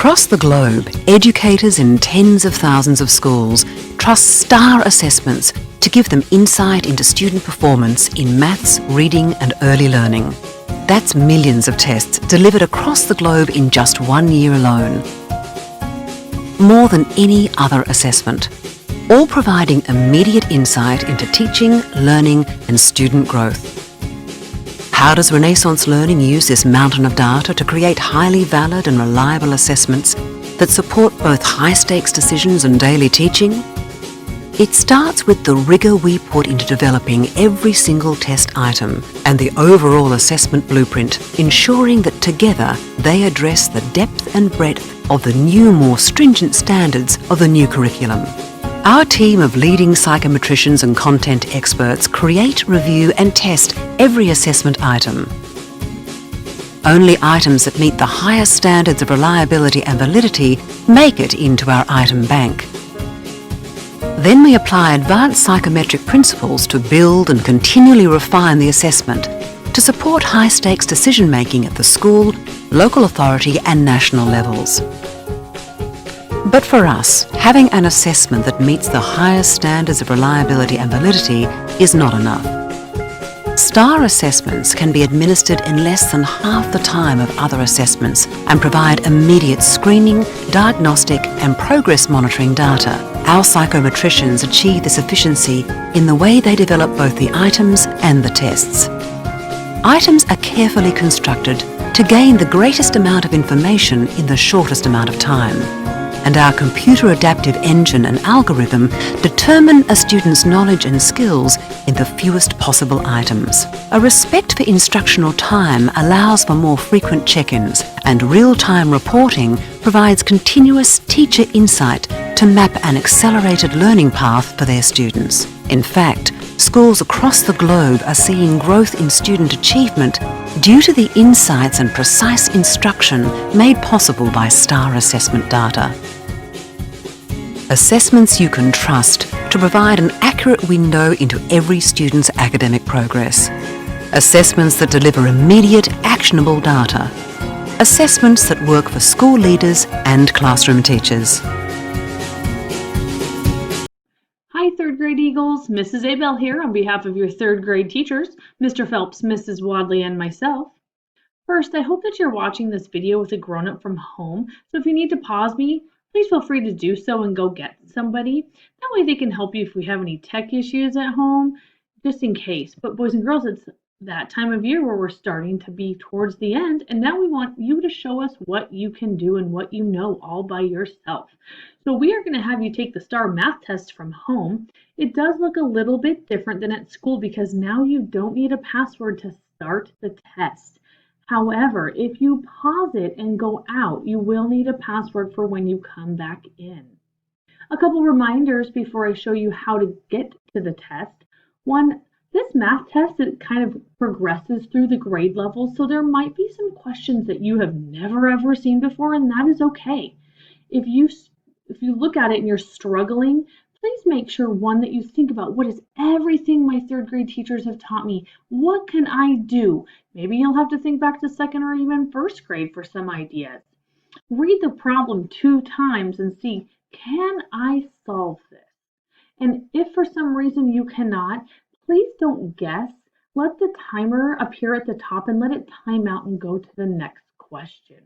Across the globe, educators in tens of thousands of schools trust STAR assessments to give them insight into student performance in maths, reading and early learning. That's millions of tests delivered across the globe in just 1 year alone. More than any other assessment, all providing immediate insight into teaching, learning and student growth. How does Renaissance Learning use this mountain of data to create highly valid and reliable assessments that support both high-stakes decisions and daily teaching? It starts with the rigour we put into developing every single test item and the overall assessment blueprint, ensuring that together they address the depth and breadth of the new, more stringent standards of the new curriculum. Our team of leading psychometricians and content experts create, review and test every assessment item. Only items that meet the highest standards of reliability and validity make it into our item bank. Then we apply advanced psychometric principles to build and continually refine the assessment to support high-stakes decision-making at the school, local authority and national levels. But for us, having an assessment that meets the highest standards of reliability and validity is not enough. STAR assessments can be administered in less than half the time of other assessments and provide immediate screening, diagnostic and progress monitoring data. Our psychometricians achieve this efficiency in the way they develop both the items and the tests. Items are carefully constructed to gain the greatest amount of information in the shortest amount of time. And our computer adaptive engine and algorithm determine a student's knowledge and skills in the fewest possible items. A respect for instructional time allows for more frequent check-ins, and real-time reporting provides continuous teacher insight to map an accelerated learning path for their students. In fact, schools across the globe are seeing growth in student achievement due to the insights and precise instruction made possible by STAR assessment data. Assessments you can trust to provide an accurate window into every student's academic progress. Assessments that deliver immediate, actionable data. Assessments that work for school leaders and classroom teachers. Hi, third grade Eagles. Mrs. Abel here on behalf of your third grade teachers, Mr. Phelps, Mrs. Wadley, and myself. First, I hope that you're watching this video with a grown-up from home, so if you need to pause me, please feel free to do so and go get somebody. That way they can help you if we have any tech issues at home, just in case. But boys and girls, it's that time of year where we're starting to be towards the end, and now we want you to show us what you can do and what you know all by yourself. So we are going to have you take the STAR math test from home. It does look a little bit different than at school because now you don't need a password to start the test. However, if you pause it and go out, you will need a password for when you come back in. A couple reminders before I show you how to get to the test. One, this math test, it kind of progresses through the grade levels, so there might be some questions that you have never ever seen before, and that is okay. If you look at it and you're struggling, please make sure, one, that you think about what is everything my third grade teachers have taught me. What can I do? Maybe you'll have to think back to second or even first grade for some ideas. Read the problem 2 times and see, can I solve this? And if for some reason you cannot, please don't guess. Let the timer appear at the top and let it time out and go to the next question.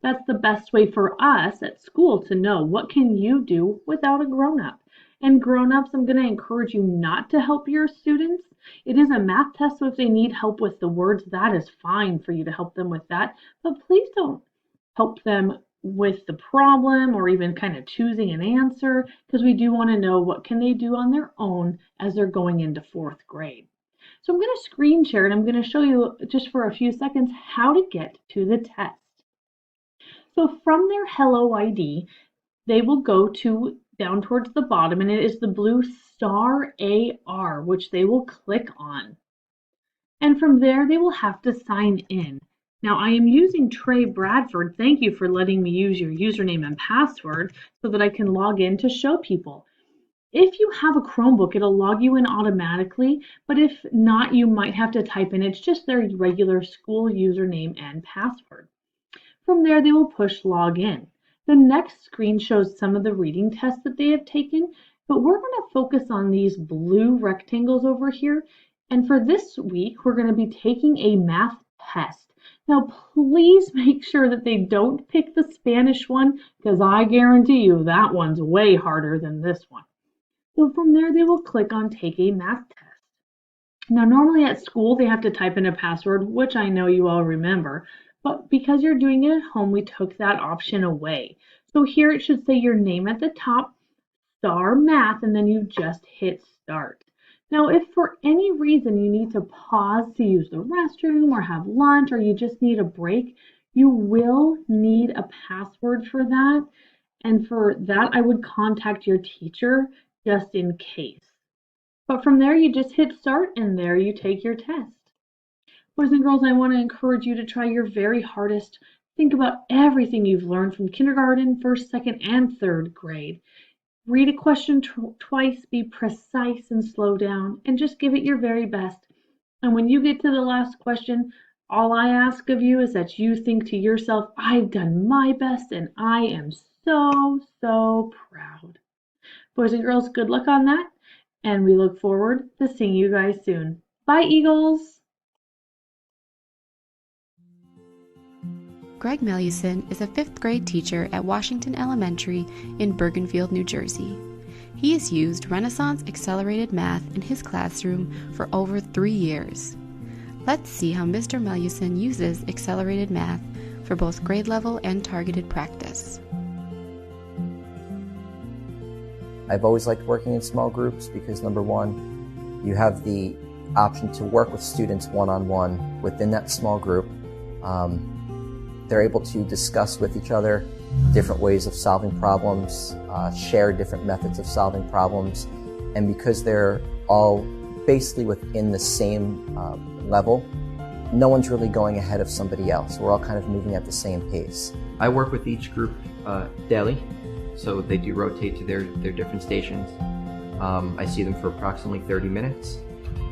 That's the best way for us at school to know what can you do without a grown-up. And grown-ups, I'm going to encourage you not to help your students. It is a math test, so if they need help with the words, that is fine for you to help them with that. But please don't help them with the problem or even kind of choosing an answer, because we do want to know what can they do on their own as they're going into 4th grade. So I'm going to screen share and I'm going to show you just for a few seconds how to get to the test. So from their Hello ID, they will go to down towards the bottom, and it is the blue star AR, which they will click on. And from there, they will have to sign in. Now, I am using Trey Bradford. Thank you for letting me use your username and password so that I can log in to show people. If you have a Chromebook, it'll log you in automatically, but if not, you might have to type in. It's just their regular school username and password. From there, they will push log in. The next screen shows some of the reading tests that they have taken, but we're going to focus on these blue rectangles over here. And for this week, we're going to be taking a math test. Now, please make sure that they don't pick the Spanish one, because I guarantee you that one's way harder than this one. So from there, they will click on Take a Math Test. Now, normally at school, they have to type in a password, which I know you all remember, but because you're doing it at home, we took that option away. So here it should say your name at the top, star math, and then you just hit start. Now, if for any reason you need to pause to use the restroom or have lunch or you just need a break, you will need a password for that. And for that, I would contact your teacher just in case. But from there, you just hit start and there you take your test. Boys and girls, I want to encourage you to try your very hardest. Think about everything you've learned from kindergarten, first, second, and third grade. Read a question twice, be precise and slow down, and just give it your very best. And when you get to the last question, all I ask of you is that you think to yourself, I've done my best and I am so, so proud. Boys and girls, good luck on that, and we look forward to seeing you guys soon. Bye, Eagles! Greg Meluson is a 5th grade teacher at Washington Elementary in Bergenfield, New Jersey. He has used Renaissance Accelerated Math in his classroom for over 3 years. Let's see how Mr. Meluson uses Accelerated Math for both grade level and targeted practice. I've always liked working in small groups because, number one, you have the option to work with students one-on-one within that small group. They're able to discuss with each other different ways of solving problems, share different methods of solving problems, and because they're all basically within the same level, no one's really going ahead of somebody else. We're all kind of moving at the same pace. I work with each group daily, so they do rotate to their different stations. I see them for approximately 30 minutes,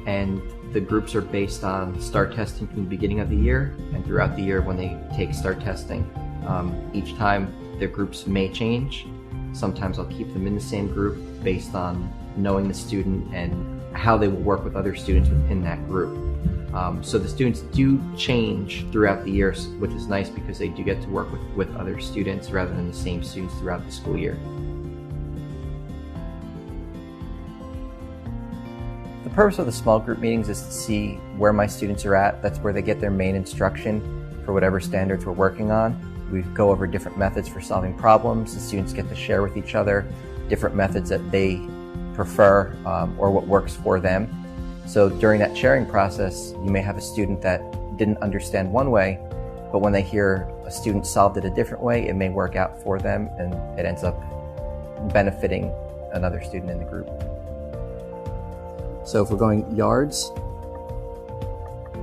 and the groups are based on STAR testing from the beginning of the year and throughout the year when they take STAR testing. Each time their groups may change. Sometimes I'll keep them in the same group based on knowing the student and how they will work with other students within that group. So the students do change throughout the year, which is nice because they do get to work with other students rather than the same students throughout the school year. The purpose of the small group meetings is to see where my students are at. That's where they get their main instruction for whatever standards we're working on. We go over different methods for solving problems. The students get to share with each other different methods that they prefer or what works for them. So during that sharing process, you may have a student that didn't understand one way, but when they hear a student solved it a different way, it may work out for them and it ends up benefiting another student in the group. So if we're going yards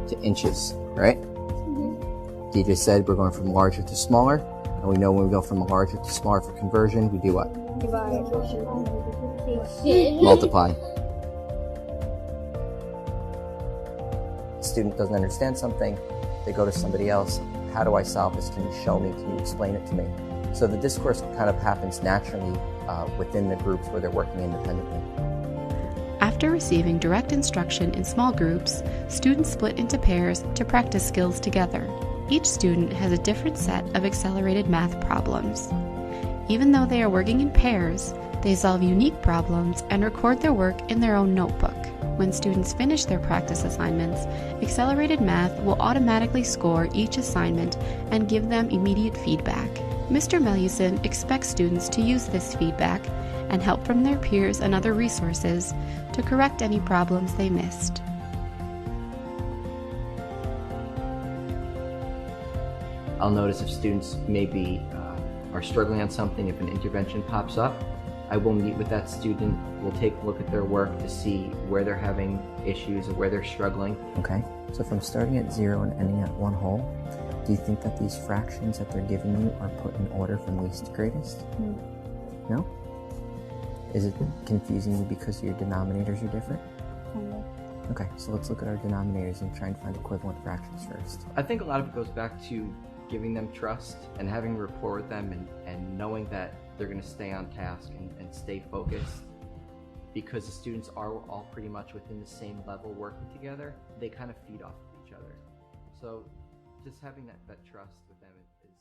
to inches, right? DJ said we're going from larger to smaller, and we know when we go from larger to smaller for conversion, we do what? Divide. Multiply. Student doesn't understand something, they go to somebody else. How do I solve this? Can you show me? Can you explain it to me? So the discourse kind of happens naturally within the groups where they're working independently. After receiving direct instruction in small groups, students split into pairs to practice skills together. Each student has a different set of accelerated math problems. Even though they are working in pairs, they solve unique problems and record their work in their own notebook. When students finish their practice assignments, Accelerated Math will automatically score each assignment and give them immediate feedback. Mr. Meluson expects students to use this feedback and help from their peers and other resources to correct any problems they missed. I'll notice if students maybe are struggling on something, if an intervention pops up, I will meet with that student, we'll take a look at their work to see where they're having issues or where they're struggling. Okay, so from starting at 0 and ending at 1 whole, do you think that these fractions that they're giving you are put in order from least to greatest? No? Is it confusing you because your denominators are different? Okay, so let's look at our denominators and try and find equivalent fractions first. I think a lot of it goes back to giving them trust and having rapport with them and knowing that they're going to stay on task and stay focused, because the students are all pretty much within the same level working together, they kind of feed off of each other. So just having that trust with them is